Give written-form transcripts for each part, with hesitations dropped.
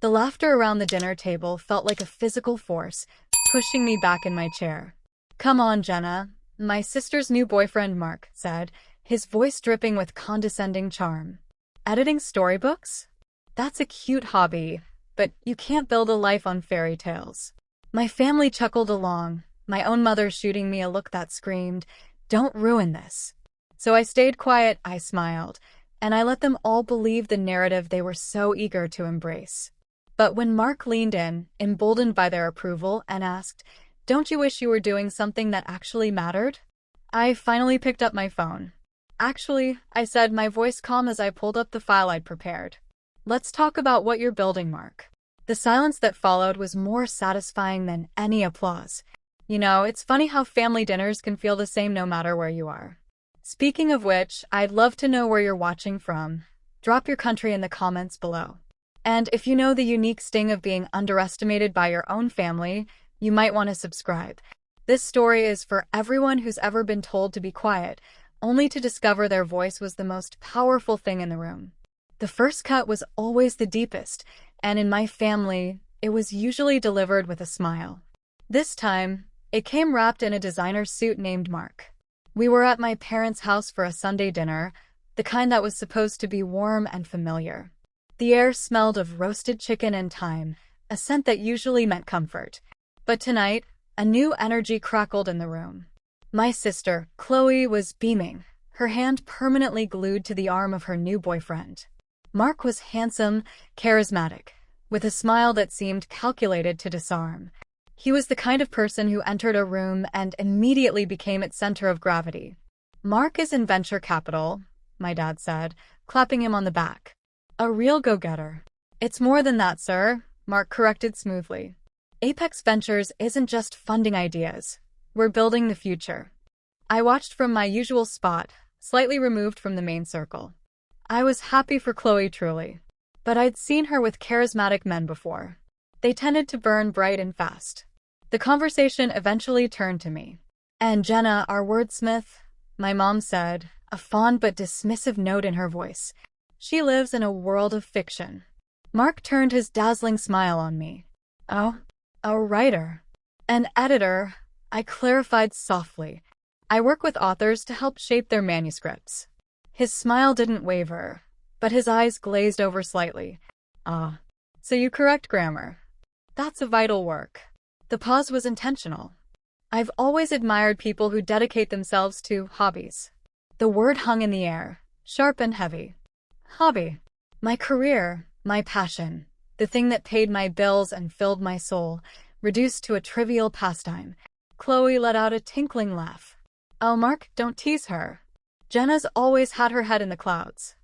The laughter around the dinner table felt like a physical force, pushing me back in my chair. "Come on, Jenna," my sister's new boyfriend Mark said, his voice dripping with condescending charm. "Editing storybooks? That's a cute hobby, but you can't build a life on fairy tales." My family chuckled along, my own mother shooting me a look that screamed, "Don't ruin this." So I stayed quiet, I smiled, and I let them all believe the narrative they were so eager to embrace. But when Mark leaned in, emboldened by their approval, and asked, "Don't you wish you were doing something that actually mattered?" I finally picked up my phone. "Actually," I said, my voice calm as I pulled up the file I'd prepared. "Let's talk about what you're building, Mark." The silence that followed was more satisfying than any applause. You know, it's funny how family dinners can feel the same no matter where you are. Speaking of which, I'd love to know where you're watching from. Drop your country in the comments below. And if you know the unique sting of being underestimated by your own family, you might want to subscribe. This story is for everyone who's ever been told to be quiet, only to discover their voice was the most powerful thing in the room. The first cut was always the deepest, and in my family, it was usually delivered with a smile. This time, it came wrapped in a designer suit named Mark. We were at my parents' house for a Sunday dinner, the kind that was supposed to be warm and familiar. The air smelled of roasted chicken and thyme, a scent that usually meant comfort. But tonight, a new energy crackled in the room. My sister, Chloe, was beaming, her hand permanently glued to the arm of her new boyfriend. Mark was handsome, charismatic, with a smile that seemed calculated to disarm. He was the kind of person who entered a room and immediately became its center of gravity. "Mark is in venture capital," my dad said, clapping him on the back. "A real go-getter." "It's more than that, sir," Mark corrected smoothly. "Apex Ventures isn't just funding ideas. We're building the future." I watched from my usual spot, slightly removed from the main circle. I was happy for Chloe truly. But I'd seen her with charismatic men before. They tended to burn bright and fast. The conversation eventually turned to me. "And Jenna, our wordsmith," my mom said, a fond but dismissive note in her voice. "She lives in a world of fiction." Mark turned his dazzling smile on me. "Oh, a writer." "An editor," I clarified softly. "I work with authors to help shape their manuscripts." His smile didn't waver, but his eyes glazed over slightly. "Ah, so you correct grammar. That's a vital work." The pause was intentional. I've always admired people who dedicate themselves to hobbies. The word hung in the air, sharp and heavy. Hobby. My career, my passion, the thing that paid my bills and filled my soul, reduced to a trivial pastime. Chloe let out a tinkling laugh. "Oh, Mark, don't tease her. Jenna's always had her head in the clouds."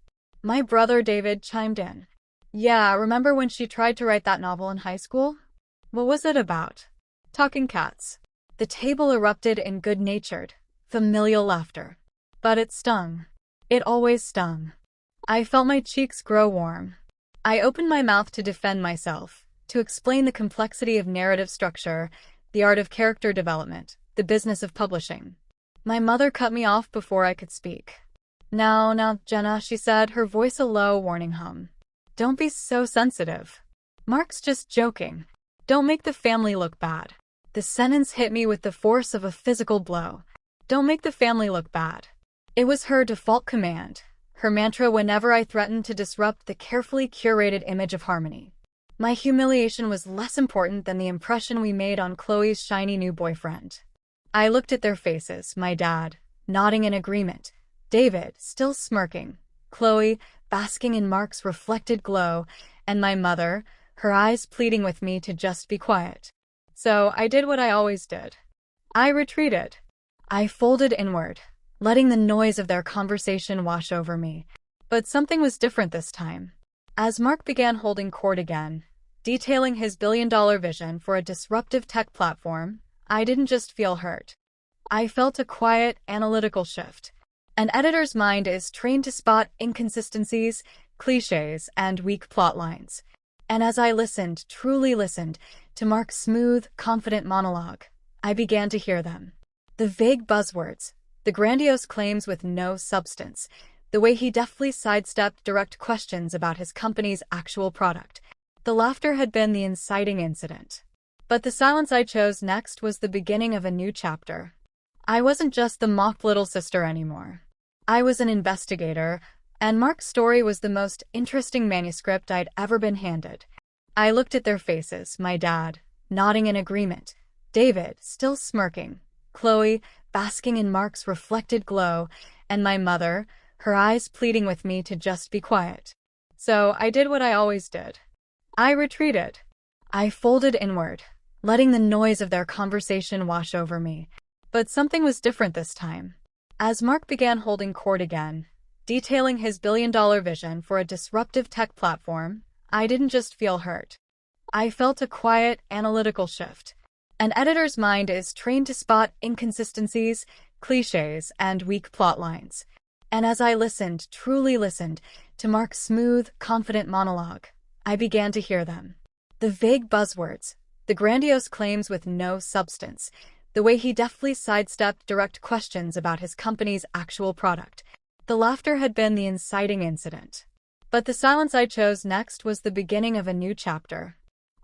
My brother David chimed in. "Yeah, remember when she tried to write that novel in high school? What was it about?" "Talking cats." The table erupted in good-natured, familial laughter. But it stung. It always stung. I felt my cheeks grow warm. I opened my mouth to defend myself, to explain the complexity of narrative structure, the art of character development, the business of publishing. My mother cut me off before I could speak. Now, Jenna," she said, her voice a low, warning hum. "Don't be so sensitive. Mark's just joking. Don't make the family look bad." The sentence hit me with the force of a physical blow. "Don't make the family look bad." It was her default command, her mantra whenever I threatened to disrupt the carefully curated image of harmony. My humiliation was less important than the impression we made on Chloe's shiny new boyfriend. I looked at their faces, my dad, nodding in agreement, David, still smirking, Chloe, basking in Mark's reflected glow, and my mother, her eyes pleading with me to just be quiet. So I did what I always did. I retreated. I folded inward, letting the noise of their conversation wash over me. But something was different this time. As Mark began holding court again, detailing his billion-dollar vision for a disruptive tech platform, I didn't just feel hurt. I felt a quiet, analytical shift. An editor's mind is trained to spot inconsistencies, cliches, and weak plot lines. And as I listened, truly listened, to Mark's smooth, confident monologue, I began to hear them. The vague buzzwords, the grandiose claims with no substance, the way he deftly sidestepped direct questions about his company's actual product. The laughter had been the inciting incident. But the silence I chose next was the beginning of a new chapter. I wasn't just the mocked little sister anymore. I was an investigator, and Mark's story was the most interesting manuscript I'd ever been handed. I looked at their faces, my dad, nodding in agreement, David, still smirking, Chloe, basking in Mark's reflected glow, and my mother, her eyes pleading with me to just be quiet. So I did what I always did. I retreated. I folded inward, letting the noise of their conversation wash over me. But something was different this time. As Mark began holding court again, detailing his billion-dollar vision for a disruptive tech platform, I didn't just feel hurt. I felt a quiet, analytical shift. An editor's mind is trained to spot inconsistencies, cliches, and weak plot lines. And as I listened, truly listened, to Mark's smooth, confident monologue, I began to hear them. The vague buzzwords, the grandiose claims with no substance, the way he deftly sidestepped direct questions about his company's actual product. The laughter had been the inciting incident. But the silence I chose next was the beginning of a new chapter.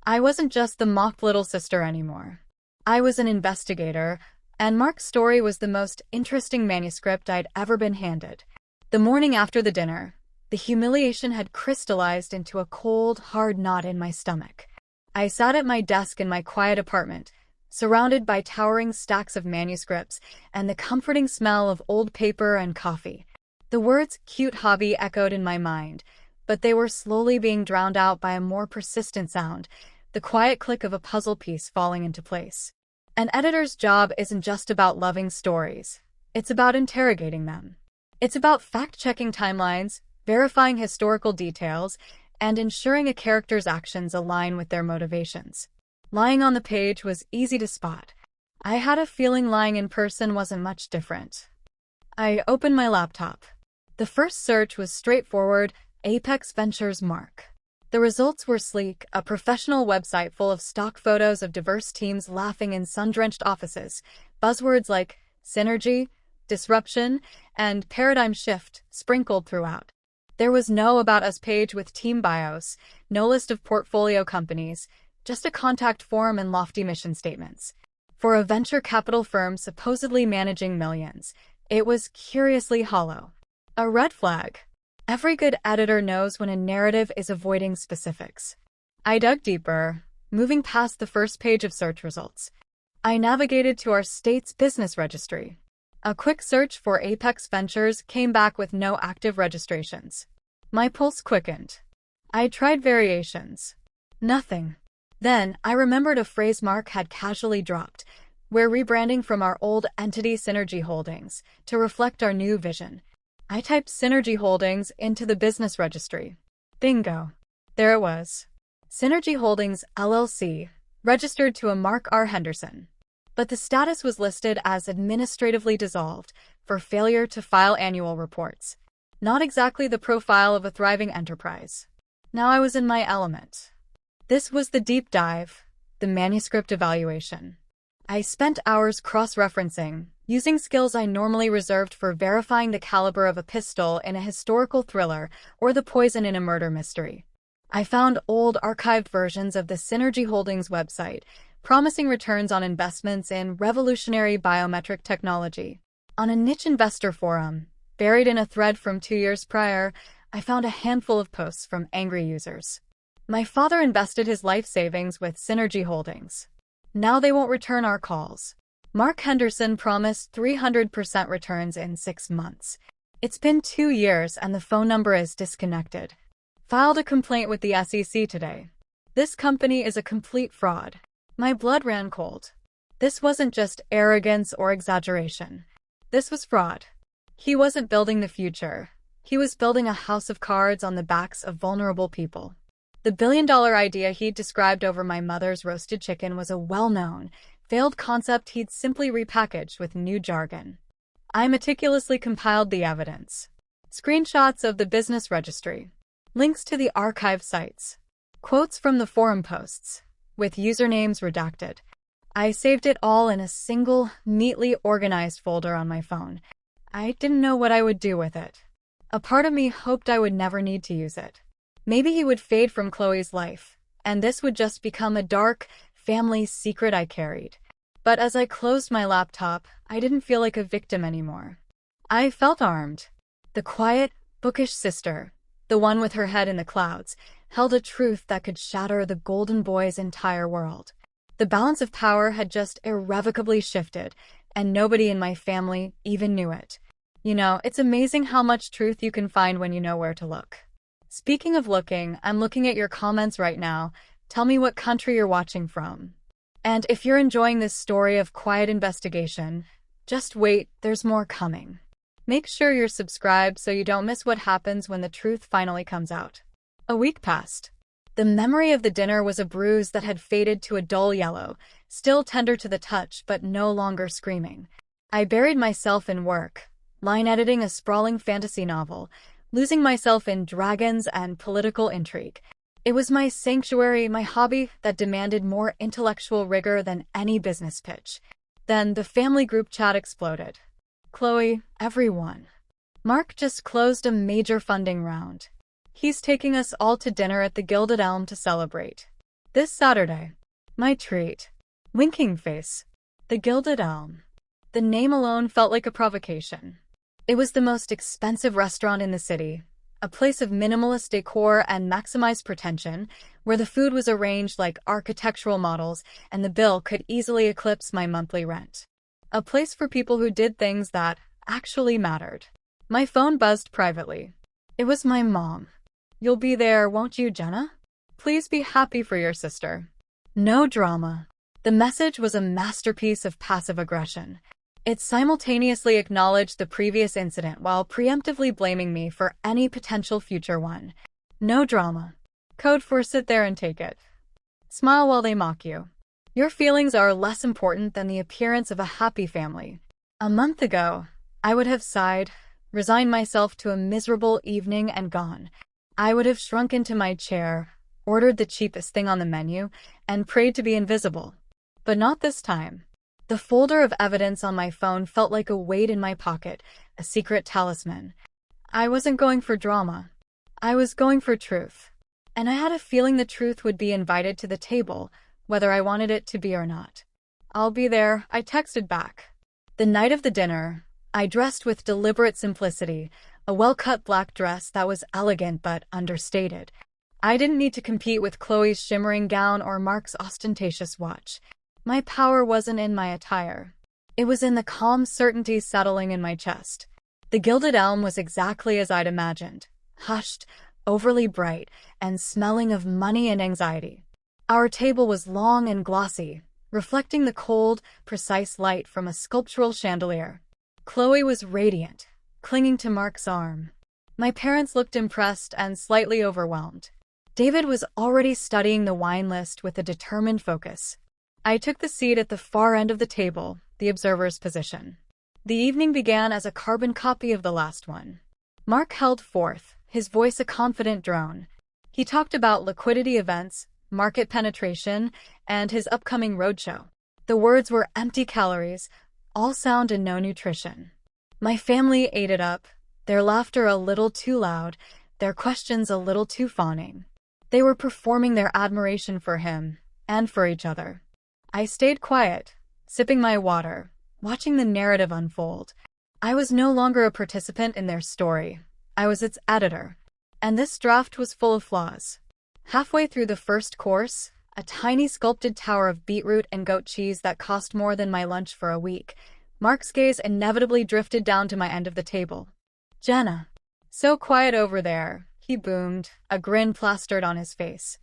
I wasn't just the mocked little sister anymore. I was an investigator, and Mark's story was the most interesting manuscript I'd ever been handed. The morning after the dinner, the humiliation had crystallized into a cold, hard knot in my stomach. I sat at my desk in my quiet apartment, surrounded by towering stacks of manuscripts and the comforting smell of old paper and coffee. The words "cute hobby" echoed in my mind, but they were slowly being drowned out by a more persistent sound, the quiet click of a puzzle piece falling into place. An editor's job isn't just about loving stories. It's about interrogating them. It's about fact-checking timelines, verifying historical details, and ensuring a character's actions align with their motivations. Lying on the page was easy to spot. I had a feeling lying in person wasn't much different. I opened my laptop. The first search was straightforward: Apex Ventures Mark. The results were sleek, a professional website full of stock photos of diverse teams laughing in sun-drenched offices. Buzzwords like synergy, disruption, and paradigm shift sprinkled throughout. There was no About Us page with team bios, no list of portfolio companies, just a contact form and lofty mission statements. For a venture capital firm supposedly managing millions, it was curiously hollow. A red flag. Every good editor knows when a narrative is avoiding specifics. I dug deeper, moving past the first page of search results. I navigated to our state's business registry. A quick search for Apex Ventures came back with no active registrations. My pulse quickened. I tried variations. Nothing. Then, I remembered a phrase Mark had casually dropped: "We're rebranding from our old entity Synergy Holdings to reflect our new vision." I typed Synergy Holdings into the business registry. Bingo. There it was. Synergy Holdings, LLC, registered to a Mark R. Henderson. But the status was listed as administratively dissolved for failure to file annual reports. Not exactly the profile of a thriving enterprise. Now I was in my element. This was the deep dive, the manuscript evaluation. I spent hours cross-referencing, using skills I normally reserved for verifying the caliber of a pistol in a historical thriller or the poison in a murder mystery. I found old archived versions of the Synergy Holdings website, promising returns on investments in revolutionary biometric technology. On a niche investor forum, buried in a thread from 2 years prior, I found a handful of posts from angry users. My father invested his life savings with Synergy Holdings. Now they won't return our calls. Mark Henderson promised 300% returns in 6 months. It's been 2 years and the phone number is disconnected. Filed a complaint with the SEC today. This company is a complete fraud. My blood ran cold. This wasn't just arrogance or exaggeration. This was fraud. He wasn't building the future. He was building a house of cards on the backs of vulnerable people. The billion-dollar idea he'd described over my mother's roasted chicken was a well-known, failed concept he'd simply repackaged with new jargon. I meticulously compiled the evidence. Screenshots of the business registry. Links to the archive sites. Quotes from the forum posts, with usernames redacted. I saved it all in a single, neatly organized folder on my phone. I didn't know what I would do with it. A part of me hoped I would never need to use it. Maybe he would fade from Chloe's life, and this would just become a dark family secret I carried. But as I closed my laptop, I didn't feel like a victim anymore. I felt armed. The quiet, bookish sister, the one with her head in the clouds, held a truth that could shatter the golden boy's entire world. The balance of power had just irrevocably shifted, and nobody in my family even knew it. You know, it's amazing how much truth you can find when you know where to look. Speaking of looking, I'm looking at your comments right now. Tell me what country you're watching from. And if you're enjoying this story of quiet investigation, just wait, there's more coming. Make sure you're subscribed so you don't miss what happens when the truth finally comes out. A week passed. The memory of the dinner was a bruise that had faded to a dull yellow, still tender to the touch but no longer screaming. I buried myself in work, line editing a sprawling fantasy novel, losing myself in dragons and political intrigue. It was my sanctuary, my hobby that demanded more intellectual rigor than any business pitch. Then the family group chat exploded. Chloe, everyone. Mark just closed a major funding round. He's taking us all to dinner at the Gilded Elm to celebrate. This Saturday. My treat. Winking face. The Gilded Elm. The name alone felt like a provocation. It was the most expensive restaurant in the city, a place of minimalist decor and maximized pretension, where the food was arranged like architectural models and the bill could easily eclipse my monthly rent. A place for people who did things that actually mattered. My phone buzzed privately. It was my mom. You'll be there, won't you, Jenna? Please be happy for your sister. No drama. The message was a masterpiece of passive aggression. It simultaneously acknowledged the previous incident while preemptively blaming me for any potential future one. No drama. Code for sit there and take it. Smile while they mock you. Your feelings are less important than the appearance of a happy family. A month ago, I would have sighed, resigned myself to a miserable evening and gone. I would have shrunk into my chair, ordered the cheapest thing on the menu, and prayed to be invisible. But not this time. The folder of evidence on my phone felt like a weight in my pocket, a secret talisman. I wasn't going for drama. I was going for truth. And I had a feeling the truth would be invited to the table, whether I wanted it to be or not. I'll be there, I texted back. The night of the dinner, I dressed with deliberate simplicity, a well-cut black dress that was elegant but understated. I didn't need to compete with Chloe's shimmering gown or Mark's ostentatious watch. My power wasn't in my attire. It was in the calm certainty settling in my chest. The Gilded Elm was exactly as I'd imagined. Hushed, overly bright, and smelling of money and anxiety. Our table was long and glossy, reflecting the cold, precise light from a sculptural chandelier. Chloe was radiant, clinging to Mark's arm. My parents looked impressed and slightly overwhelmed. David was already studying the wine list with a determined focus. I took the seat at the far end of the table, the observer's position. The evening began as a carbon copy of the last one. Mark held forth, his voice a confident drone. He talked about liquidity events, market penetration, and his upcoming roadshow. The words were empty calories, all sound and no nutrition. My family ate it up, their laughter a little too loud, their questions a little too fawning. They were performing their admiration for him, and for each other. I stayed quiet, sipping my water, watching the narrative unfold. I was no longer a participant in their story. I was its editor. And this draft was full of flaws. Halfway through the first course, a tiny sculpted tower of beetroot and goat cheese that cost more than my lunch for a week, Mark's gaze inevitably drifted down to my end of the table. Jenna. So quiet over there, he boomed, a grin plastered on his face.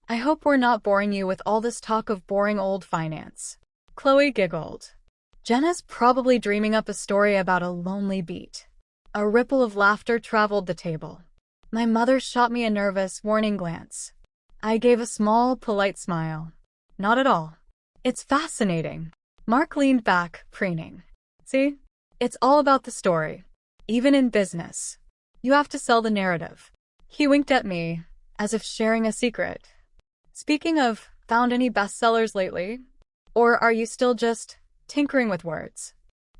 I hope we're not boring you with all this talk of boring old finance. Chloe giggled. Jenna's probably dreaming up a story about a lonely beat. A ripple of laughter traveled the table. My mother shot me a nervous, warning glance. I gave a small, polite smile. Not at all. It's fascinating. Mark leaned back, preening. See? It's all about the story. Even in business. You have to sell the narrative. He winked at me, as if sharing a secret. Speaking of, found any bestsellers lately? Or are you still just tinkering with words?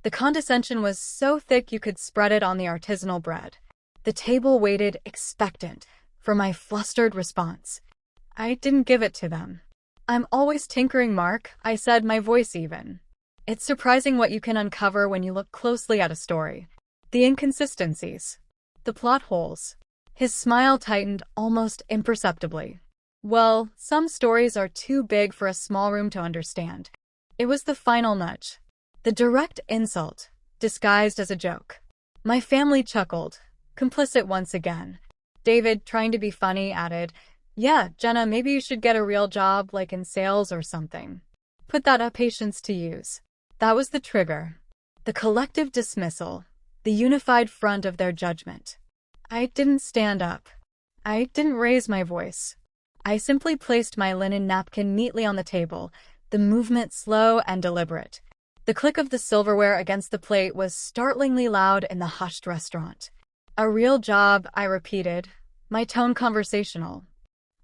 The condescension was so thick you could spread it on the artisanal bread. The table waited, expectant, for my flustered response. I didn't give it to them. I'm always tinkering, Mark, I said, my voice even. It's surprising what you can uncover when you look closely at a story. The inconsistencies. The plot holes. His smile tightened almost imperceptibly. Well, some stories are too big for a small room to understand. It was the final nudge. The direct insult, disguised as a joke. My family chuckled, complicit once again. David, trying to be funny, added, "Yeah, Jenna, maybe you should get a real job, like in sales or something. Put that up patience to use." That was the trigger. The collective dismissal, the unified front of their judgment. I didn't stand up. I didn't raise my voice. I simply placed my linen napkin neatly on the table, the movement slow and deliberate. The click of the silverware against the plate was startlingly loud in the hushed restaurant. "A real job," I repeated, my tone conversational.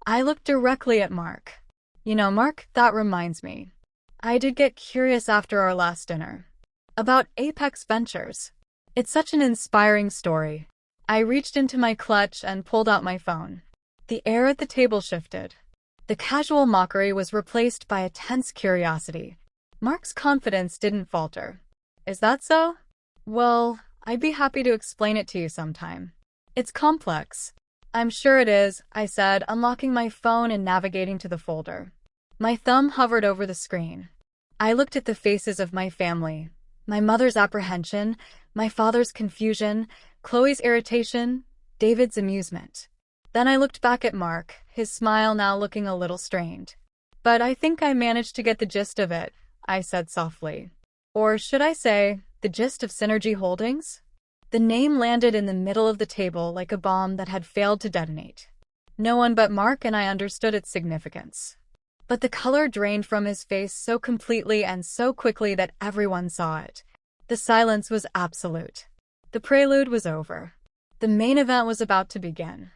I looked directly at Mark. "You know, Mark, that reminds me. I did get curious after our last dinner. About Apex Ventures. It's such an inspiring story." I reached into my clutch and pulled out my phone. The air at the table shifted. The casual mockery was replaced by a tense curiosity. Mark's confidence didn't falter. "Is that so? Well, I'd be happy to explain it to you sometime. It's complex." "I'm sure it is," I said, unlocking my phone and navigating to the folder. My thumb hovered over the screen. I looked at the faces of my family. My mother's apprehension, my father's confusion, Chloe's irritation, David's amusement. Then I looked back at Mark, his smile now looking a little strained. "But I think I managed to get the gist of it," I said softly. "Or should I say, the gist of Synergy Holdings?" The name landed in the middle of the table like a bomb that had failed to detonate. No one but Mark and I understood its significance. But the color drained from his face so completely and so quickly that everyone saw it. The silence was absolute. The prelude was over. The main event was about to begin.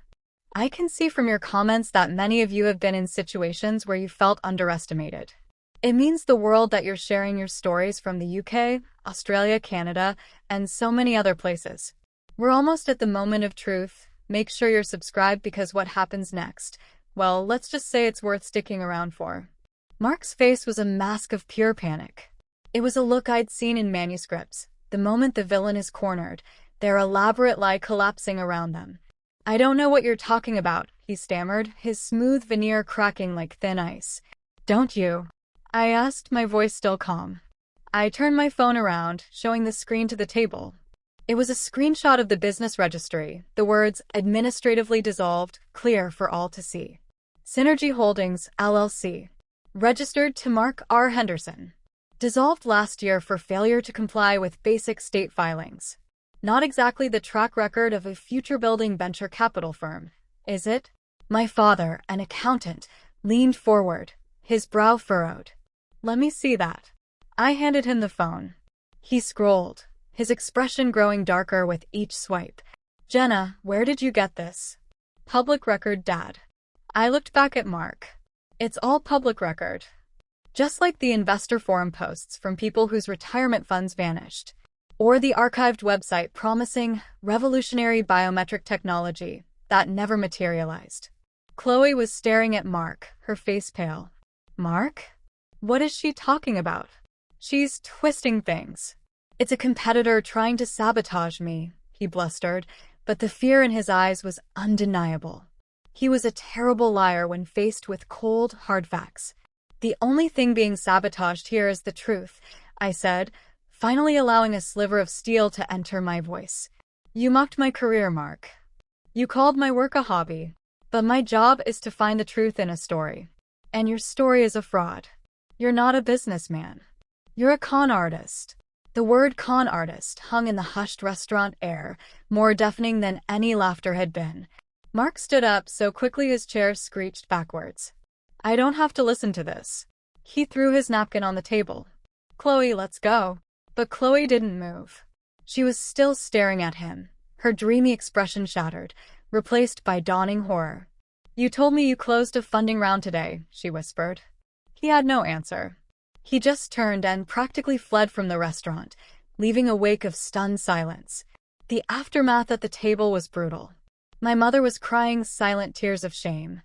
"I can see from your comments that many of you have been in situations where you felt underestimated. It means the world that you're sharing your stories from the UK, Australia, Canada, and so many other places. We're almost at the moment of truth. Make sure you're subscribed because what happens next, well, let's just say it's worth sticking around for." Mark's face was a mask of pure panic. It was a look I'd seen in manuscripts. The moment the villain is cornered, their elaborate lie collapsing around them. "I don't know what you're talking about," he stammered, his smooth veneer cracking like thin ice. "Don't you?" I asked, my voice still calm. I turned my phone around, showing the screen to the table. It was a screenshot of the business registry, the words "administratively dissolved," clear for all to see. Synergy Holdings, LLC. Registered to Mark R. Henderson. Dissolved last year for failure to comply with basic state filings. Not exactly the track record of a future-building venture capital firm, is it? My father, an accountant, leaned forward, his brow furrowed. "Let me see that." I handed him the phone. He scrolled, his expression growing darker with each swipe. "Jenna, where did you get this?" "Public record, Dad." I looked back at Mark. "It's all public record. Just like the investor forum posts from people whose retirement funds vanished. Or the archived website promising revolutionary biometric technology that never materialized." Chloe was staring at Mark, her face pale. "Mark? What is she talking about?" "She's twisting things. It's a competitor trying to sabotage me," he blustered, but the fear in his eyes was undeniable. He was a terrible liar when faced with cold, hard facts. "The only thing being sabotaged here is the truth," I said, finally allowing a sliver of steel to enter my voice. "You mocked my career, Mark. You called my work a hobby. But my job is to find the truth in a story. And your story is a fraud. You're not a businessman. You're a con artist." The word con artist hung in the hushed restaurant air, more deafening than any laughter had been. Mark stood up so quickly his chair screeched backwards. "I don't have to listen to this." He threw his napkin on the table. "Chloe, let's go." But Chloe didn't move. She was still staring at him, her dreamy expression shattered, replaced by dawning horror. "You told me you closed a funding round today," she whispered. He had no answer. He just turned and practically fled from the restaurant, leaving a wake of stunned silence. The aftermath at the table was brutal. My mother was crying silent tears of shame.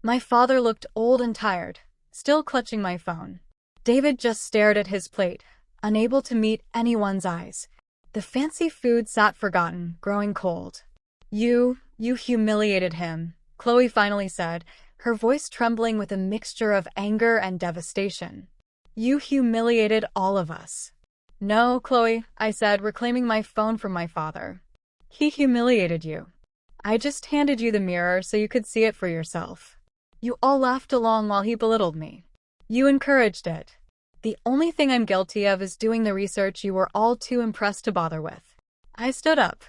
My father looked old and tired, still clutching my phone. David just stared at his plate, unable to meet anyone's eyes. The fancy food sat forgotten, growing cold. You humiliated him, Chloe finally said, her voice trembling with a mixture of anger and devastation. You humiliated all of us. No, Chloe, I said, reclaiming my phone from my father. He humiliated you. I just handed you the mirror so you could see it for yourself. You all laughed along while he belittled me. You encouraged it. The only thing I'm guilty of is doing the research you were all too impressed to bother with. I stood up.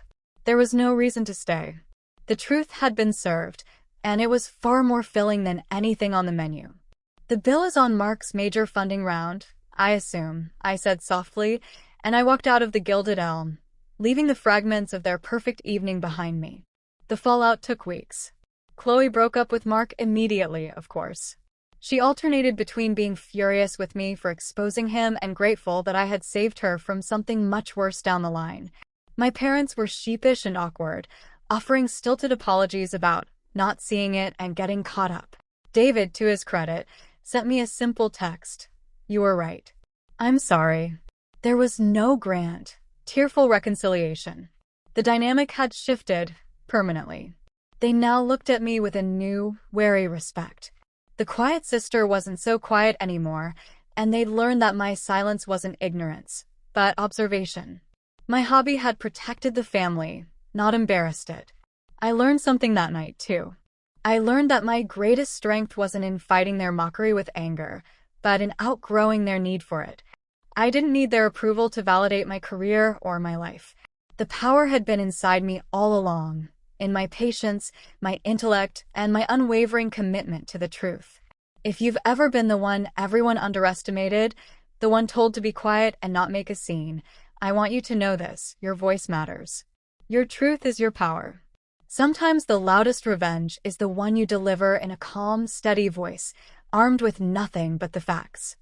There was no reason to stay. The truth had been served, and it was far more filling than anything on the menu. The bill is on Mark's major funding round, I assume, I said softly, and I walked out of the Gilded Elm, leaving the fragments of their perfect evening behind me. The fallout took weeks. Chloe broke up with Mark immediately, of course. She alternated between being furious with me for exposing him and grateful that I had saved her from something much worse down the line. My parents were sheepish and awkward, offering stilted apologies about not seeing it and getting caught up. David, to his credit, sent me a simple text. You were right. I'm sorry. There was no grand, tearful reconciliation. The dynamic had shifted permanently. They now looked at me with a new, wary respect. The quiet sister wasn't so quiet anymore, and they'd learned that my silence wasn't ignorance, but observation. My hobby had protected the family, not embarrassed it. I learned something that night, too. I learned that my greatest strength wasn't in fighting their mockery with anger, but in outgrowing their need for it. I didn't need their approval to validate my career or my life. The power had been inside me all along, in my patience, my intellect, and my unwavering commitment to the truth. If you've ever been the one everyone underestimated, the one told to be quiet and not make a scene, I want you to know this: your voice matters. Your truth is your power. Sometimes the loudest revenge is the one you deliver in a calm, steady voice, armed with nothing but the facts.